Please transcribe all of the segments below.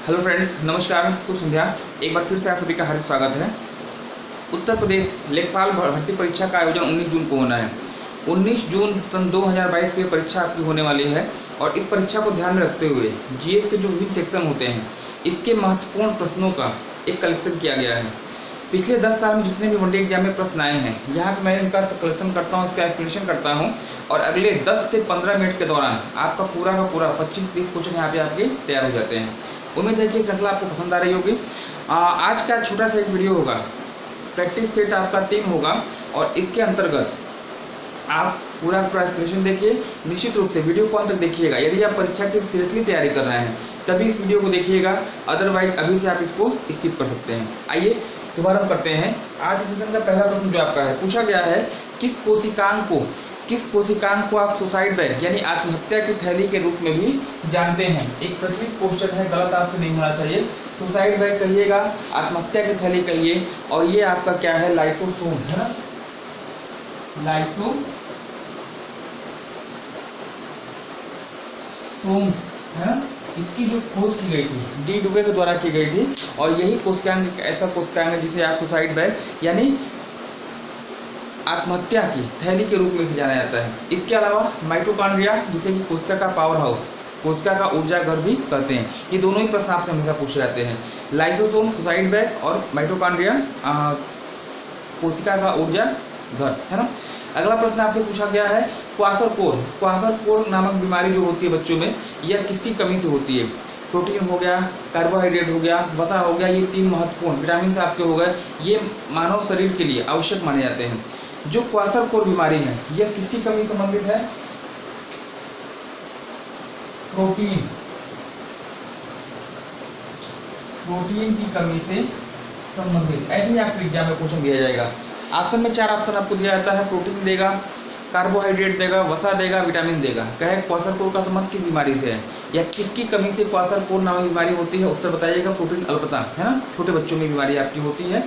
Hello friends, नमस्कार, शुभ संध्या। एक बार फिर से आप सभी का हार्दिक स्वागत है। उत्तर प्रदेश लेखपाल भर्ती परीक्षा का आयोजन 19 जून को होना है। 19 जून सन 2022 को ये परीक्षा आपकी होने वाली है और इस परीक्षा को ध्यान में रखते हुए जीएस के जो विभिन्न सेक्शन होते हैं इसके महत्वपूर्ण प्रश्नों का एक कलेक्शन किया गया है। पिछले 10 साल में जितने भी वनडे एग्जाम में प्रश्न आए हैं यहाँ पर मैं इनका कलेक्शन करता हूँ, इसका एक्सप्लेनेशन करता हूँ और अगले 10 से 15 मिनट के दौरान आपका पूरा का पूरा 25-30 क्वेश्चन यहाँ पे आपके तैयार हो जाते हैं। उम्मीद है कि श्रृंखला आपको पसंद आ रही होगी। आज का छोटा सा एक वीडियो होगा, प्रैक्टिस सेट आपका 3 होगा और इसके अंतर्गत आप पूरा एक्सप्लेनेशन देखिए। निश्चित रूप से वीडियो को अंत तक देखिएगा। यदि आप परीक्षा की सीरियसली तैयारी कर रहे हैं तभी इस वीडियो को देखिएगा, अदरवाइज अभी से आप इसको स्किप कर सकते हैं। आइए शुभारंभ करते हैं। आज इस सेशन का पहला प्रश्न जो आपका है पूछा गया है, किस कोशिकांग को आप सुसाइड बैग यानी आत्महत्या की थैली के रूप में भी जानते हैं। एक प्रचलित क्वेश्चन है, गलत आपसे नहीं होना चाहिए। सुसाइड बैग कहिएगा, आत्महत्या की थैली कहिए और ये आपका क्या है, लाइसोसोम है ना, लाइसोसोम्स है ना। इसकी जो खोज की गई थी डी डुबे के द्वारा की गई थी और यही कोशिकांग एक ऐसा कोशिकांग है जिसे आप सुसाइड बैग यानी आत्महत्या की थैली के रूप में इसे जाना जाता है। इसके अलावा माइटोकॉन्ड्रिया जिसे कि कोशिका का पावर हाउस, कोशिका का ऊर्जा घर भी कहते हैं, ये दोनों ही प्रश्न आपसे हमेशा पूछे जाते हैं। लाइसोसोम, सुसाइड बैग और माइटोकॉन्ड्रिया कोशिका का ऊर्जा घर है ना। अगला प्रश्न आपसे पूछा गया है, क्वासरकोर नामक बीमारी जो होती है बच्चों में, यह किसकी कमी से होती है। प्रोटीन हो गया, कार्बोहाइड्रेट हो गया, वसा हो गया, ये 3 महत्वपूर्ण विटामिन आपके हो गए, ये मानव शरीर के लिए आवश्यक माने जाते हैं। जो क्वासरकोर बीमारी है यह किसकी कमी से संबंधित है, प्रोटीन की कमी से संबंधित। ऐसे ही आपके एग्जाम में क्वेश्चन दिया जाएगा। ऑप्शन में 4 ऑप्शन आपको दिया जाता है, प्रोटीन देगा, कार्बोहाइड्रेट देगा, वसा देगा, विटामिन देगा। कहे क्वासरकोर का संबंध किस बीमारी से है या किसकी कमी से क्वासरकोर नामक बीमारी होती है, उत्तर बताइएगा, प्रोटीन अल्पता है ना, छोटे बच्चों में बीमारी आपकी होती है।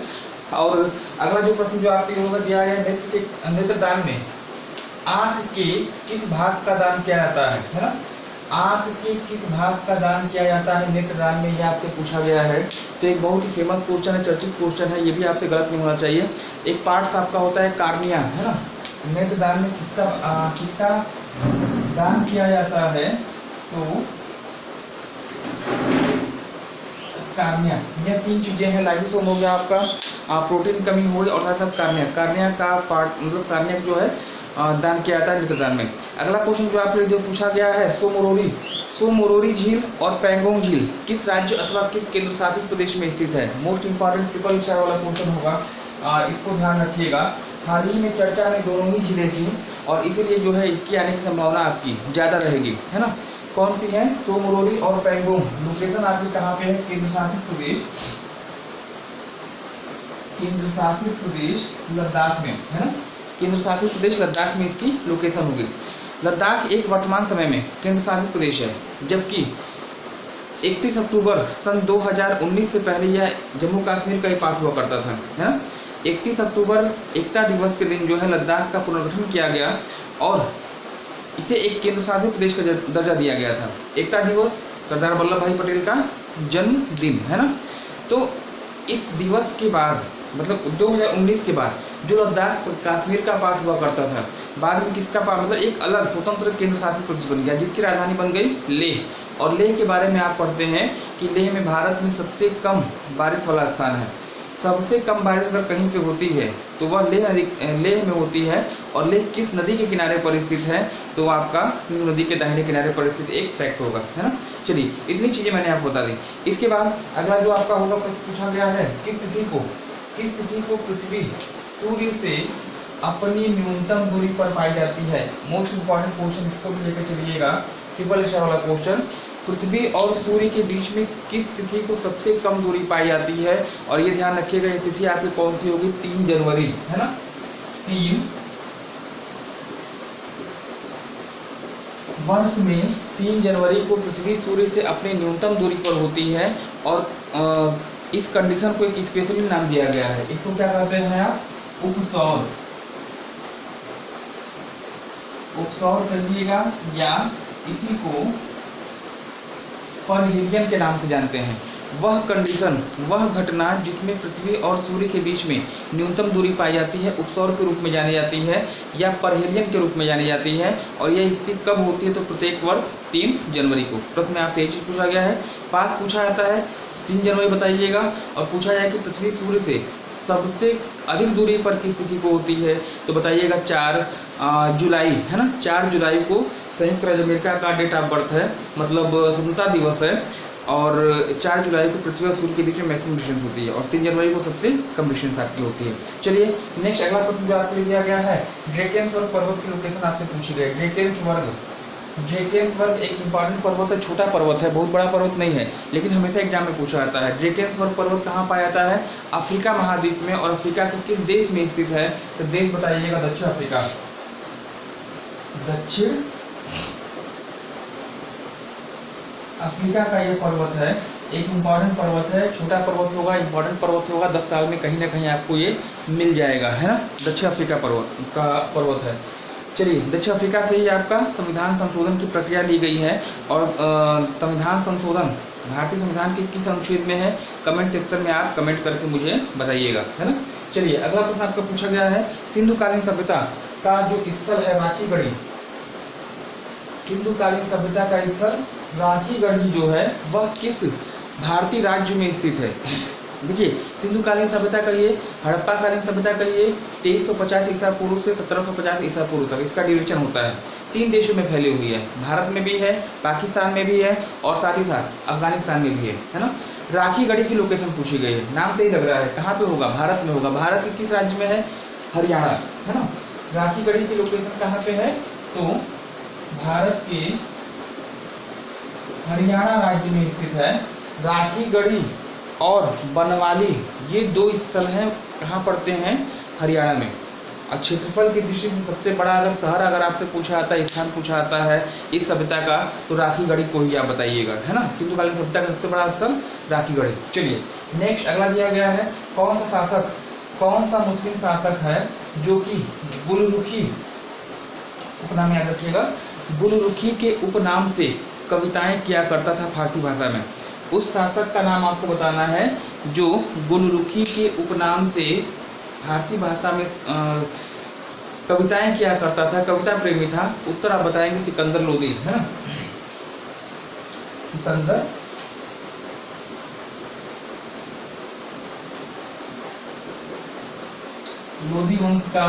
और अगला जो प्रश्न जो आपके होगा दिया है, नेत्रदान में आंख के किस भाग का दान किया जाता है ना। आंख के किस भाग का दान किया जाता है नेत्रदान में, यह आपसे पूछा गया है। तो एक बहुत ही फेमस क्वेश्चन है, चर्चित क्वेश्चन है, ये भी आपसे गलत नहीं होना चाहिए। एक पार्ट आपका होता है कार्निया है ना, नेत्रदान में किसका दान किया जाता है, तो कार्निया। यह 3 चीजें हैं, लाइसोसोम हो गया आपका, प्रोटीन कमी हो गई और साथ कार्निया का पार्ट मतलब कार्निया जो है दान किया जाता है नेत्रदान में। अगला क्वेश्चन जो आपके लिए पूछा गया है, सोमोरोरी झील और पैंगोंग झील किस राज्य अथवा किस केंद्र शासित प्रदेश में स्थित है। मोस्ट इंपॉर्टेंट ट्रिपल स्टार वाला क्वेश्चन होगा, इसको ध्यान रखिएगा। हाल ही में चर्चा में दोनों ही झीलें थी और इसीलिए जो है इसकी आने की संभावना आपकी ज़्यादा रहेगी है ना। कौन सी है, सोमोरोरी और पैंगोंग। लोकेशन आपकी कहाँ पे है, केंद्र शासित प्रदेश लद्दाख में है ना। केंद्र शासित प्रदेश लद्दाख में इसकी लोकेशन होगी। लद्दाख एक वर्तमान समय में केंद्र शासित प्रदेश है, जबकि 31 अक्टूबर सन 2019 से पहले यह जम्मू कश्मीर का ही पार्ट हुआ करता था है ना। 31 अक्टूबर एकता दिवस के दिन जो है लद्दाख का पुनर्गठन किया गया और इसे एक केंद्र शासित प्रदेश का दर्जा दिया गया था। एकता दिवस सरदार वल्लभ भाई पटेल का जन्मदिन है ना। तो इस दिवस के बाद मतलब 2019 के बाद जो लद्दाख कश्मीर का पार्ट हुआ करता था, बाद में किसका पार्ट मतलब एक अलग स्वतंत्र केंद्र शासित प्रदेश बन गया, जिसकी राजधानी बन गई लेह। और लेह के बारे में आप पढ़ते हैं कि लेह में भारत में सबसे कम बारिश वाला स्थान है। सबसे कम बारिश अगर कहीं पे होती है तो वह लेह में होती है। और लेह किस नदी के किनारे पर स्थित है, तो आपका सिंधु नदी के दाहिने किनारे पर स्थित एक फैक्ट होगा है ना। चलिए इतनी चीज़ें मैंने आपको बता दी। इसके बाद अगला जो आपका होगा पूछा गया है, किस तिथि को पृथ्वी सूर्य से अपनी न्यूनतम दूरी पर पाई जाती है। मोस्ट इंपॉर्टेंट क्वेश्चन, इसको भी लेकर चलिएगा, ट्रिपल स्टार वाला क्वेश्चन। पृथ्वी और सूर्य के बीच में किस तिथि को सबसे कम दूरी पाई जाती है, और ये ध्यान रखिएगा ये तिथि आपकी कौन सी होगी, 3 जनवरी है ना। 3 वर्ष में 3 जनवरी को पृथ्वी सूर्य से अपनी न्यूनतम दूरी पर होती है और इस कंडीशन को एक स्पेशली नाम दिया गया है। इसको क्या कहते हैं आप, उपसौर कहिएगा या इसी को परहेलियन के नाम से जानते हैं। वह कंडीशन, वह घटना जिसमें पृथ्वी और सूर्य के बीच में न्यूनतम दूरी पाई जाती है, उपसौर के रूप में जानी जाती है या परहेलियन के रूप में जानी जाती है। और यह स्थिति कब होती है? तो प्रत्येक वर्ष 3 जनवरी को। प्रश्न में आपसे ये चीज़ पूछा गया है, पास पूछा जाता है 3 जनवरी बताइएगा, और पूछा जाए कि पृथ्वी सूर्य से सबसे अधिक दूरी पर किस तिथि को होती है? तो बताइएगा 4 जुलाई, है ना। 4 जुलाई को संयुक्त राज्य अमेरिका का डेट ऑफ बर्थ है, मतलब स्वतंत्रता दिवस है। और 4 जुलाई को पृथ्वी और सूर्य के बीच में मैक्सिमम डिस्टेंस होती है, और 3 जनवरी को सबसे कम डिस्टेंस आपकी होती है। चलिए नेक्स्ट अगला प्रश्न जो आपके लिए दिया गया है, ड्रेकेन्सबर्ग पर्वत की लोकेशन आपसे पूछी गई। ड्रेकेन्सबर्ग एक इंपॉर्टेंट पर्वत है, छोटा पर्वत है, बहुत बड़ा पर्वत नहीं है, लेकिन हमेशा एग्जाम में पूछा जाता है। ड्रेकेन्सबर्ग पर्वत कहाँ पाया जाता है? अफ्रीका महाद्वीप में। और अफ्रीका के किस देश में स्थित है? तो देश बताइएगा दक्षिण अफ्रीका। दक्षिण अफ्रीका का यह पर्वत है, एक इम्पॉर्टेंट पर्वत है, छोटा पर्वत होगा, इम्पॉर्टेंट पर्वत होगा, 10 साल में कहीं ना कहीं आपको ये मिल जाएगा, है ना। दक्षिण अफ्रीका पर्वत है। चलिए, दक्षिण अफ्रीका से ही आपका संविधान संशोधन की प्रक्रिया ली गई है। और संविधान संशोधन भारतीय संविधान के किस अनुच्छेद में है? कमेंट सेक्शन में आप कमेंट करके मुझे बताइएगा, है ना। चलिए अगला प्रश्न आपका पूछा गया है, सिंधुकालीन सभ्यता का जो स्थल है राखीगढ़ी, सिंधुकालीन सभ्यता का स्थल राखीगढ़ी जो है वह किस भारतीय राज्य में स्थित है? देखिए, सिंधुकालीन सभ्यता कहिए, हड़प्पाकालीन सभ्यता कहिए, 2350 ईसा पूर्व से 1750 ईसा पूर्व तक इसका ड्यूरेशन होता है। 3 देशों में फैली हुई है, भारत में भी है, पाकिस्तान में भी है, और साथ ही साथ अफगानिस्तान में भी है ना। राखीगढ़ी की लोकेशन पूछी गई है, नाम से ही लग रहा है, कहाँ पे होगा? भारत में होगा। भारत के किस राज्य में है? हरियाणा, है ना। राखीगढ़ी की लोकेशन कहाँ पे है? तो भारत के हरियाणा राज्य में स्थित है। राखीगढ़ी और बनवाली ये 2 स्थल हैं, कहाँ पड़ते हैं? हरियाणा में। और क्षेत्रफल की दृष्टि से सबसे बड़ा अगर शहर अगर आपसे पूछा आता है, स्थान पूछा आता है इस सभ्यता का, तो राखीगढ़ी को ही आप बताइएगा, है ना। सिंधुकालीन सभ्यता का सबसे बड़ा स्थल राखीगढ़ी। चलिए नेक्स्ट अगला दिया गया है, कौन सा मुस्लिम शासक है जो कि गुलरुखी उपनाम, याद रखिएगा, गुलरुखी के उपनाम से कविताएं किया करता था फारसी भाषा में। उस शासक का नाम आपको बताना है जो गुलरुखी के उपनाम से फारसी भाषा में कविताएं किया करता था, कविता प्रेमी था। उत्तर आप बताएंगे सिकंदर लोदी, है ना। सिकंदर लोदी वंश का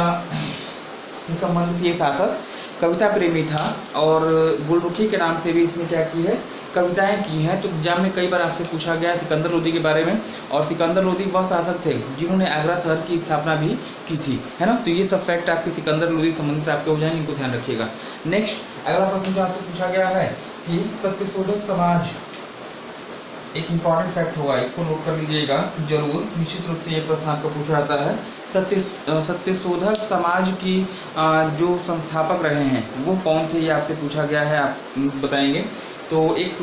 से संबंधित ये शासक कविता प्रेमी था, और गुलरुखी के नाम से भी इसने क्या की है? कविताएं की हैं। तो एग्जाम में कई बार आपसे पूछा गया सिकंदर लोदी के बारे में, और सिकंदर लोदी वह शासक थे जिन्होंने आगरा शहर की स्थापना भी की थी, है ना। तो ये सब फैक्ट आपके सिकंदर लोदी संबंधित आपके हो जाएंगे, इनको ध्यान रखिएगा। नेक्स्ट अगला प्रश्न जो आपसे पूछा गया है कि सत्यशोधक समाज, एक इम्पॉर्टेंट फैक्ट होगा, इसको नोट कर लीजिएगा जरूर, निश्चित रूप से ये प्रश्न आपको पूछा जाता है। सत्यशोधक समाज की जो संस्थापक रहे हैं वो कौन थे, ये आपसे पूछा गया है, आप बताएंगे। तो एक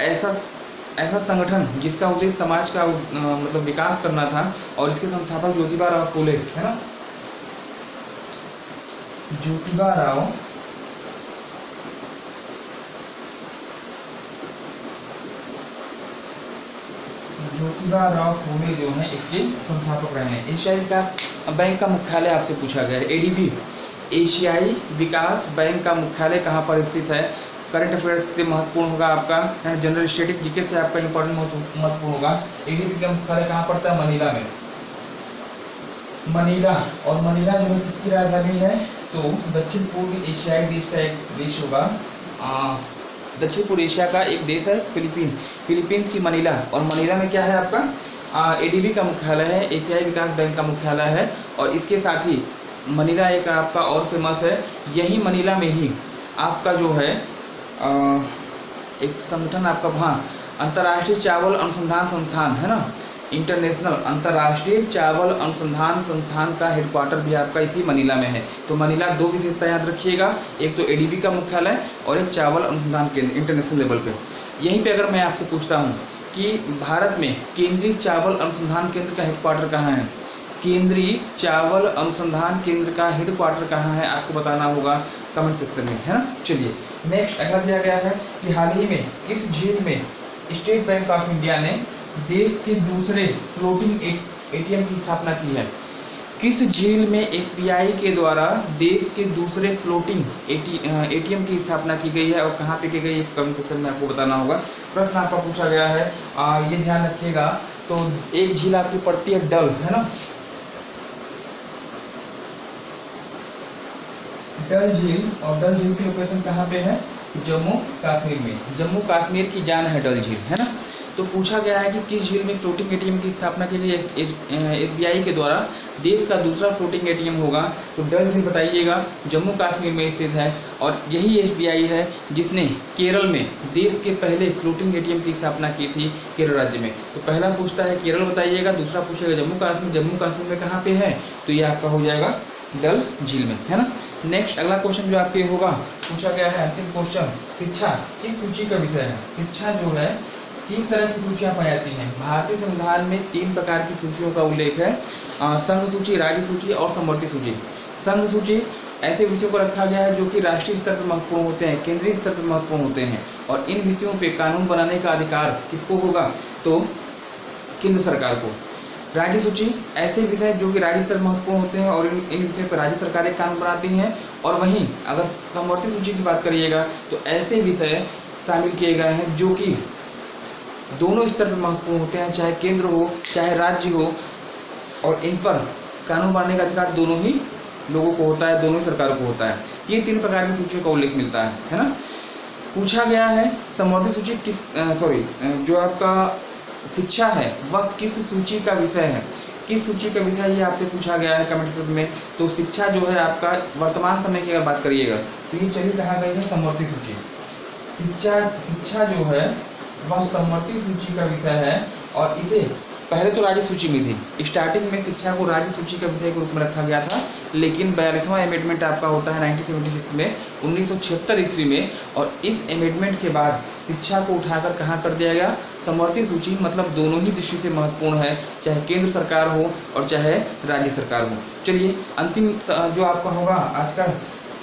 ऐसा संगठन जिसका उद्देश्य समाज का मतलब विकास करना था, और इसके संस्थापक ज्योतिबा राव फुले, है ना। ज्योतिबा राव फुले जो हैं इसके संस्थापक रहे हैं। एशियाई विकास बैंक का मुख्यालय आपसे पूछा गया है, एडीबी, एशियाई विकास बैंक का मुख्यालय कहाँ पर स्थित है? करंट अफेयर्स से महत्वपूर्ण होगा आपका, है, जनरल स्टैटिक जीके से आपका इंपॉर्टेंट महत्वपूर्ण होगा। एडीबी का मुख्यालय कहाँ पड़ता है? मनीला में। मनीला, और मनीला जो है किसकी राजधानी है? तो दक्षिण पूर्व एशियाई देश का एक देश होगा, दक्षिण पूर्व एशिया का एक देश है फिलीपींस की मनीला। और मनीला में क्या है आपका? एडीबी का मुख्यालय है, एशियाई विकास बैंक का मुख्यालय है। और इसके साथ ही मनीला एक आपका और फेमस है, यही मनीला में ही आपका जो है एक संगठन आपका, हाँ, अंतर्राष्ट्रीय चावल अनुसंधान संस्थान, है ना, इंटरनेशनल अंतर्राष्ट्रीय चावल अनुसंधान संस्थान का हेडक्वार्टर भी आपका इसी मनीला में है। तो मनीला 2 विशेषता याद रखिएगा, एक तो एडीबी का मुख्यालय और एक चावल अनुसंधान केंद्र इंटरनेशनल लेवल पे। यहीं पे अगर मैं आपसे पूछता हूँ कि भारत में केंद्रीय चावल अनुसंधान केंद्र का हेडक्वार्टर कहाँ है? केंद्रीय चावल अनुसंधान केंद्र का हेडक्वार्टर कहाँ है आपको बताना होगा। कमेंट सेक्शन में, है ना। चलिए नेक्स्ट अगला दिया गया है कि हाल ही में किस झील में स्टेट बैंक ऑफ इंडिया ने देश के दूसरे फ्लोटिंग एटीएम की स्थापना की है। किस झील में एसबीआई के द्वारा देश के दूसरे फ्लोटिंग एटीएम की स्थापना की गई है और कहाँ पे की गई है, कमेंट सेक्शन में आपको बताना होगा। प्रश्न आपका पूछा गया है, ये ध्यान रखिएगा। तो एक झील आपकी पड़ती है डल, है ना, डल झील, और डल झील की लोकेशन कहाँ पे है, जम्मू कश्मीर में। जम्मू कश्मीर की जान है डल झील, है ना। तो पूछा गया है कि किस झील में फ्लोटिंग एटीएम की स्थापना की गई है एसबीआई के द्वारा, देश का दूसरा फ्लोटिंग एटीएम होगा। तो डल झील बताइएगा, जम्मू कश्मीर में स्थित है, और यही एसबीआई है जिसने केरल में देश के पहले फ्लोटिंग एटीएम की स्थापना की थी, केरल राज्य में। तो पहला पूछता है केरल बताइएगा, दूसरा पूछेगा जम्मू कश्मीर। जम्मू कश्मीर में कहाँ पे है, तो ये आपका हो जाएगा डल झील में, है ना। नेक्स्ट अगला क्वेश्चन जो आपके होगा, पूछा गया है अंतिम क्वेश्चन, शिक्षा किस सूची का विषय है। शिक्षा जो है 3 तरह की सूचियां पाई जाती हैं। भारतीय संविधान में 3 प्रकार की सूचियों का उल्लेख है, संघ सूची, राज्य सूची और समवर्ती सूची। संघ सूची ऐसे विषयों को रखा गया है जो कि राष्ट्रीय स्तर पर महत्वपूर्ण होते हैं, केंद्रीय स्तर पर महत्वपूर्ण होते हैं, और इन विषयों पे कानून बनाने का अधिकार किसको होगा, तो केंद्र सरकार को। राज्य सूची ऐसे विषय जो कि राज्य स्तर महत्वपूर्ण होते हैं और इन विषयों पर राज्य सरकारें कानून बनाती हैं। और वहीं अगर समवर्ती सूची की बात करिएगा तो ऐसे विषय शामिल किए गए हैं जो कि दोनों स्तर पर महत्वपूर्ण होते हैं, चाहे केंद्र हो चाहे राज्य हो, और इन पर कानून बनाने का अधिकार दोनों ही लोगों को होता है, दोनों ही सरकारों को होता है। ये 3 प्रकार की सूचियों का उल्लेख मिलता है ना। पूछा गया है समवर्ती सूची किस जो आपका शिक्षा है वह किस सूची का विषय है, किस सूची का विषय ये आपसे पूछा गया है कमेंट सेक्शन में। तो शिक्षा जो है आपका वर्तमान समय की अगर बात करिएगा तो ये चलिए कहा गई है समवर्ती सूची। शिक्षा जो है वह समवर्ती सूची का विषय है, और इसे पहले तो राज्य सूची में थी, स्टार्टिंग में शिक्षा को राज्य सूची का विषय के रूप में रखा गया था, लेकिन 42वां अमेंडमेंट आपका होता है 1976 में, 1976 ईस्वी में, और इस अमेंडमेंट के बाद शिक्षा को उठाकर कहाँ कर दिया गया, समवर्ती सूची। मतलब दोनों ही दृष्टि से महत्वपूर्ण है, चाहे केंद्र सरकार हो और चाहे राज्य सरकार हो। चलिए अंतिम जो आपका होगा आज का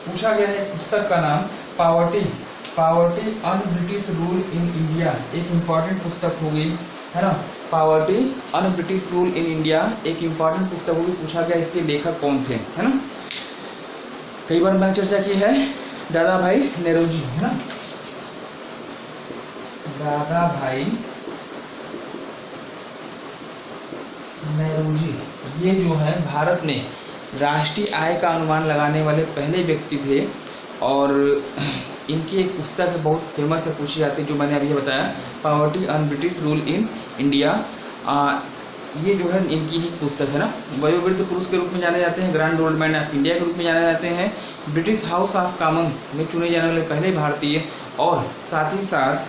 पूछा गया है पुस्तक का नाम poverty un British rule in India, एक इम्पॉर्टेंट पुस्तक होगी, है ना। Poverty un British rule in India एक इम्पॉर्टेंट पुस्तक होगी। पूछा गया इसके लेखक कौन थे, है ना। कई बार मैंने चर्चा की है, दादा भाई नेहरूजी, है ना, दादा भाई नेहरूजी। ये जो है भारत में राष्ट्रीय आय का अनुमान लगाने वाले पहले व्यक्ति थे, और इनकी एक पुस्तक है बहुत फेमस है, पूछी जाती है, जो मैंने अभी बताया, poverty un British rule in India. ये जो है इनकी ही पुस्तक है ना। वयोवृद्ध पुरुष के रूप में जाने जाते हैं, grand old man of India के रूप में जाने जाते हैं, ब्रिटिश हाउस ऑफ कॉमन्स में चुने जाने वाले पहले भारतीय, और साथ ही साथ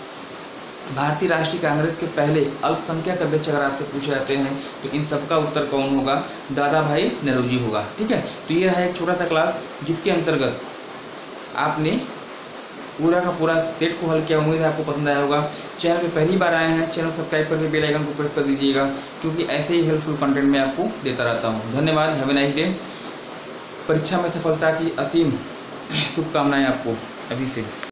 भारतीय राष्ट्रीय कांग्रेस के पहले अल्पसंख्यक अध्यक्ष अगर आपसे पूछे जाते हैं तो इन सबका उत्तर कौन होगा, दादा भाई नेहरूजी होगा। ठीक है, तो ये रहा एक छोटा सा क्लास जिसके अंतर्गत आपने पूरा का पूरा सेट को हल किया। उम्मीद है आपको पसंद आया होगा। चैनल पे पहली बार आए हैं, चैनल सब्सक्राइब करके बेल आइकन को प्रेस कर दीजिएगा, क्योंकि ऐसे ही हेल्पफुल कंटेंट मैं आपको देता रहता हूँ। धन्यवाद, हैव ए नाइस डे। परीक्षा में सफलता की असीम शुभकामनाएं आपको अभी से।